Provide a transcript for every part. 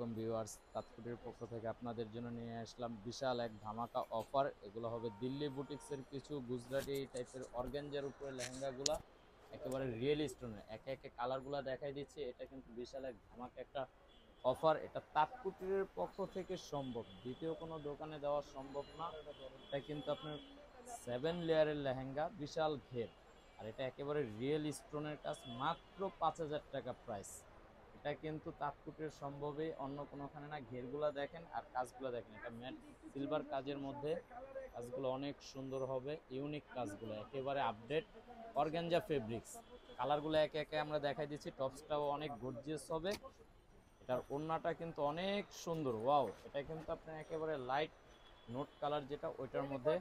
আলাইকুম ভিউয়ার্স, তাৎকুটির পক্ষ থেকে আপনাদের জন্য নিয়ে আসলাম বিশাল এক ধামাকা অফার। এগুলো হবে দিল্লি বুটিক্সের কিছু গুজরাটি টাইপের অর্গানজার উপরে লেহেঙ্গাগুলা, একেবারে রিয়েল স্টোনের। একে একে কালারগুলা দেখাই দিচ্ছি। এটা কিন্তু বিশাল এক ধামাকা একটা অফার। এটা তাৎকুটির পক্ষ থেকে সম্ভব, দ্বিতীয় কোনো দোকানে দেওয়া সম্ভব না। এটা কিন্তু আপনার 7 লেয়ারের লেহেঙ্গা, বিশাল ঘের, আর এটা একেবারে রিয়েল স্টোনের কাজ, মাত্র 5,000 টাকা প্রাইস। এটা কিন্তু তাৎকুটির সম্ভবে অন্য কোনোখানে না। ঘেরগুলা দেখেন আর কাজগুলো দেখেন, এটা ম্যাট সিলভার কাজের মধ্যে। কাজগুলো অনেক সুন্দর হবে, ইউনিক কাজগুলো, একেবারে আপডেট অর্গানজা ফেব্রিক্স। কালারগুলো একে একে আমরা দেখাই দিচ্ছি। টপসটাও অনেক গর্জিয়াস হবে। এটার ওড়নাটা কিন্তু অনেক সুন্দর, ওয়াও। এটা কিন্তু আপনার একেবারে লাইট নোট কালার, যেটা ওইটার মধ্যে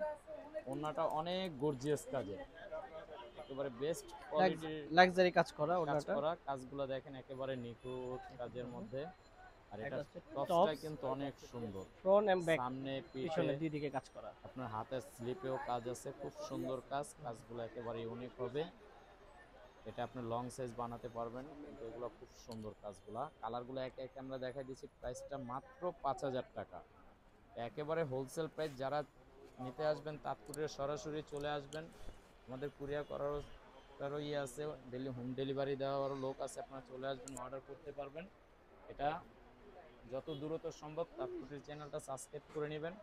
ওড়নাটা অনেক গর্জিয়াস কাজের, একেবারে বেস্ট কোয়ালিটির লাক্সারি কাজ করা কাজগুলো দেখেন, একেবারে নিখুঁত কাজের মধ্যে। আর এটা টপসটা কিন্তু অনেক সুন্দর, ফ্রন্ট এন্ড ব্যাক, সামনে পিছনে দুই দিকে কাজ করা। আপনার হাতের স্লিপেও কাজ আছে, খুব সুন্দর কাজ। কাজগুলো একেবারে ইউনিক হবে। এটা আপনি লং সাইজ বানাতে পারবেন, কিন্তু এগুলো খুব সুন্দর কাজগুলা। কালারগুলো একে একে আমরা দেখাই দিচ্ছি। প্রাইসটা মাত্র 5,000 টাকা, একেবারে হোলসেল প্রাইস। যারা নিতে আসবেন তাৎকুটির সরাসরি চলে আসবেন। আমাদের কুরিয়ার করারও ইয়ে আছে, হোম ডেলিভারি দেওয়ারও লোক আছে। আপনারা চলে আসবেন, অর্ডার করতে পারবেন। এটা যত দ্রুত সম্ভব তাৎকুটির চ্যানেলটা সাবস্ক্রাইব করে নেবেন।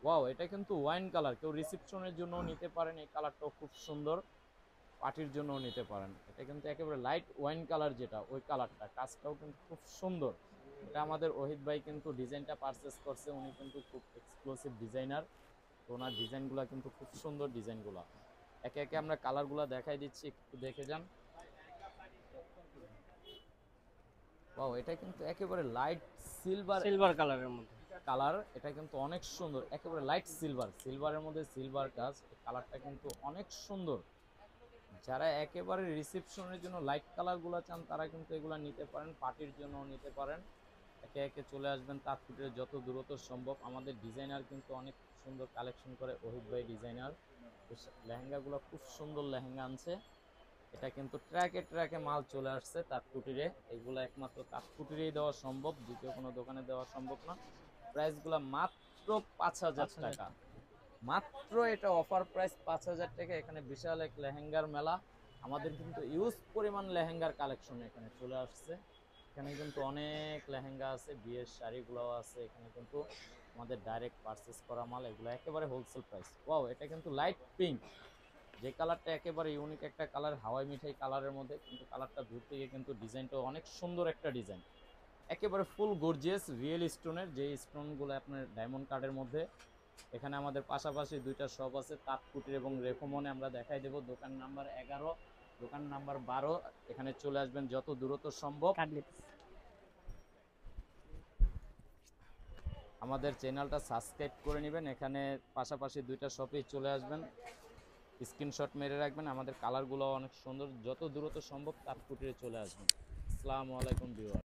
ওয়াও, এটা কিন্তু ওয়াইন কালার, কেউ রিসেপশনের জন্য নিতে পারেন। এই কালারটাও খুব সুন্দর, পার্টির জন্য নিতে পারেন। এটা কিন্তু একেবারে লাইট ওয়াইন কালার, যেটা ওই কালারটা, কাজটাও কিন্তু খুব সুন্দর। এটা আমাদের ওহিদ ভাই কিন্তু ডিজাইনটা পারচেস করছে। উনি কিন্তু খুব এক্সক্লুসিভ ডিজাইনার, তো ওনার ডিজাইনগুলো কিন্তু খুব সুন্দর ডিজাইনগুলো। একে একে আমরা কালারগুলো দেখাই দিচ্ছি, একটু দেখে যান। ওয়াও, এটা কিন্তু একেবারে লাইট সিলভার কালারের মধ্যে কালার। এটা কিন্তু অনেক সুন্দর, একেবারে লাইট সিলভারের মধ্যে সিলভার কাজ। কালারটা কিন্তু অনেক সুন্দর। যারা একেবারে রিসেপশনের জন্য লাইট কালারগুলো চান, তারা কিন্তু এগুলো নিতে পারেন, পার্টির জন্য নিতে পারেন। একে একে চলে আসবেন তাৎকুটির যত দ্রুত সম্ভব। আমাদের ডিজাইনার কিন্তু অনেক সুন্দর কালেকশন করে, ওহিদ ভাই ডিজাইনার। লেহেঙ্গাগুলো খুব সুন্দর লেহেঙ্গা আনছে। এটা কিন্তু ট্র্যাকে ট্র্যাকে মাল চলে আসছে তাৎকুটিরে। এগুলো একমাত্র তাৎকুটিরেই দেওয়া সম্ভব, দ্বিতীয় কোনো দোকানে দেওয়া সম্ভব না। প্রাইসগুলো মাত্র 5,000 টাকা, মাত্র। এটা অফার প্রাইস 5,000 টাকা। এখানে বিশাল এক লেহেঙ্গার মেলা। আমাদের কিন্তু ইউজ পরিমাণ লেহেঙ্গার কালেকশন এখানে চলে আসছে। এখানে কিন্তু অনেক লেহেঙ্গা আছে, বিয়ের শাড়িগুলোও আছে। এখানে কিন্তু আমাদের ডাইরেক্ট পারচেস করা মাল, এগুলো একেবারে হোলসেল প্রাইস। ওয়াও, এটা কিন্তু লাইট পিঙ্ক, যে কালারটা একেবারে ইউনিক একটা কালার, হাওয়াই মিঠাই কালারের মধ্যে। কিন্তু কালারটা দূর থেকে কিন্তু ডিজাইনটা অনেক সুন্দর একটা ডিজাইন, একেবারে ফুল গর্জিয়াস রিয়েল স্টোনের, যে স্টোনগুলো আপনার ডায়মন্ড কার্ডের মধ্যে। এখানে আমাদের পাশাপাশি দুইটা শপ আছে, তাৎকুটির এবং রেখমনে। আমরা দেখাই দেব দোকান নাম্বার 11, দোকান নাম্বার 12। এখানে চলে আসবেন যত দ্রুত সম্ভব। আমাদের চ্যানেলটা সাবস্ক্রাইব করে নেবেন। এখানে পাশাপাশি দুইটা শপেই চলে আসবেন, স্ক্রিনশট মেরে রাখবেন। আমাদের কালারগুলো অনেক সুন্দর, যত দ্রুত সম্ভব তাৎকুটিরে চলে আসবেন। আসসালামু আলাইকুম ভিউয়ার।